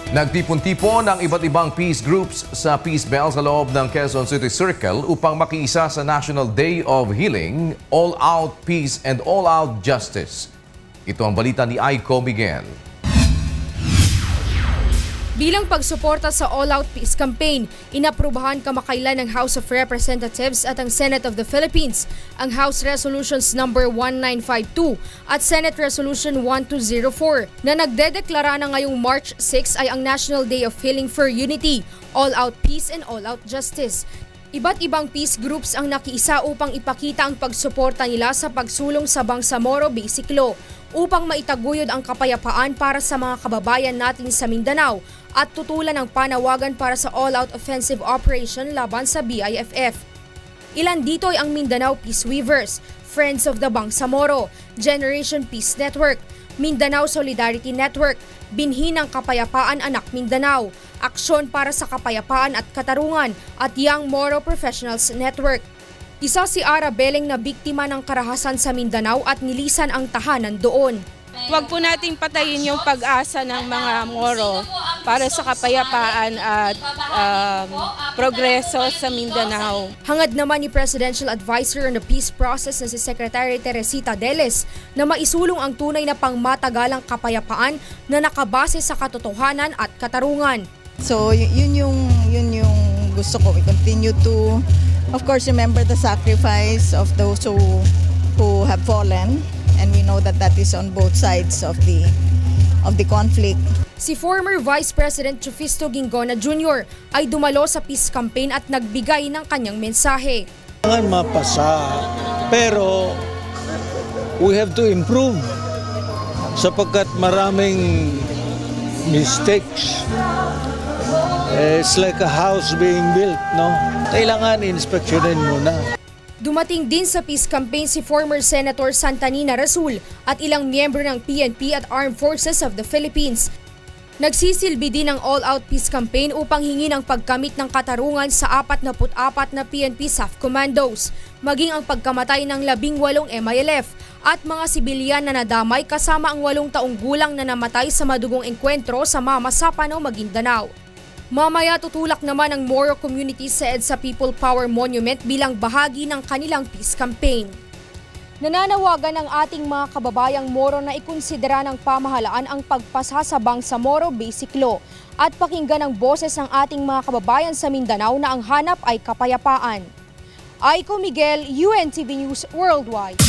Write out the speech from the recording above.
Nagtipon-tipon ang iba't ibang peace groups sa Peace Bell sa loob ng Quezon City Circle upang makiisa sa National Day of Healing, All Out Peace and All Out Justice. Ito ang balita ni Aiko Miguel. Bilang pagsuporta sa All-Out Peace Campaign, inaprubahan kamakailan ng House of Representatives at ang Senate of the Philippines ang House Resolutions No. 1952 at Senate Resolution 1204 na nagdedeklara na ngayong March 6 ay ang National Day of Healing for Unity, All-Out Peace and All-Out Justice. Iba't ibang peace groups ang nakiisa upang ipakita ang pagsuporta nila sa pagsulong sa Bangsamoro Basic Law upang maitaguyod ang kapayapaan para sa mga kababayan natin sa Mindanao at tutulan ang panawagan para sa all-out offensive operation laban sa BIFF. Ilan dito ay ang Mindanao Peace Weavers, Friends of the Bangsamoro, Generation Peace Network, Mindanao Solidarity Network, Binhi ng Kapayapaan Anak Mindanao, Aksyon para sa Kapayapaan at Katarungan at Young Moro Professionals Network. Isa si Ara Beleng na biktima ng karahasan sa Mindanao at nilisan ang tahanan doon. Huwag po nating patayin yung pag-asa ng mga Moro para sa kapayapaan at progreso sa Mindanao. Hangad naman ni Presidential Advisor on the Peace Process na si Secretary Teresita Deles na maisulong ang tunay na pangmatagalang kapayapaan na nakabase sa katotohanan at katarungan. So yun yung gusto ko. We continue to, of course, remember the sacrifice of those who have fallen. And we know that is on both sides of the conflict. Si former Vice President Chufisto Ginggona Jr. ay dumalo sa peace campaign at nagbigay ng kanyang mensahe. Kailangan mapasa, pero we have to improve sapagkat maraming mistakes. It's like a house being built, no? Kailangan inspeksyonin muna. Dumating din sa peace campaign si former Senator Santanina Rasul at ilang miyembro ng PNP at Armed Forces of the Philippines. Nagsisilbi din ang all-out peace campaign upang hingin ang pagkamit ng katarungan sa 44 na PNP SAF commandos, maging ang pagkamatay ng 18 MILF at mga sibilyan na nadamay kasama ang 8 taong gulang na namatay sa madugong engkwentro sa Mamasapano, Maguindanao. Mamaya tutulak naman ang Moro community sa EDSA People Power Monument bilang bahagi ng kanilang peace campaign. Nananawagan ang ating mga kababayang Moro na ikonsidera ng pamahalaan ang pagpasa sa Bangsamoro Basic Law at pakinggan ang boses ng ating mga kababayan sa Mindanao na ang hanap ay kapayapaan. Aiko Miguel, UNTV News Worldwide.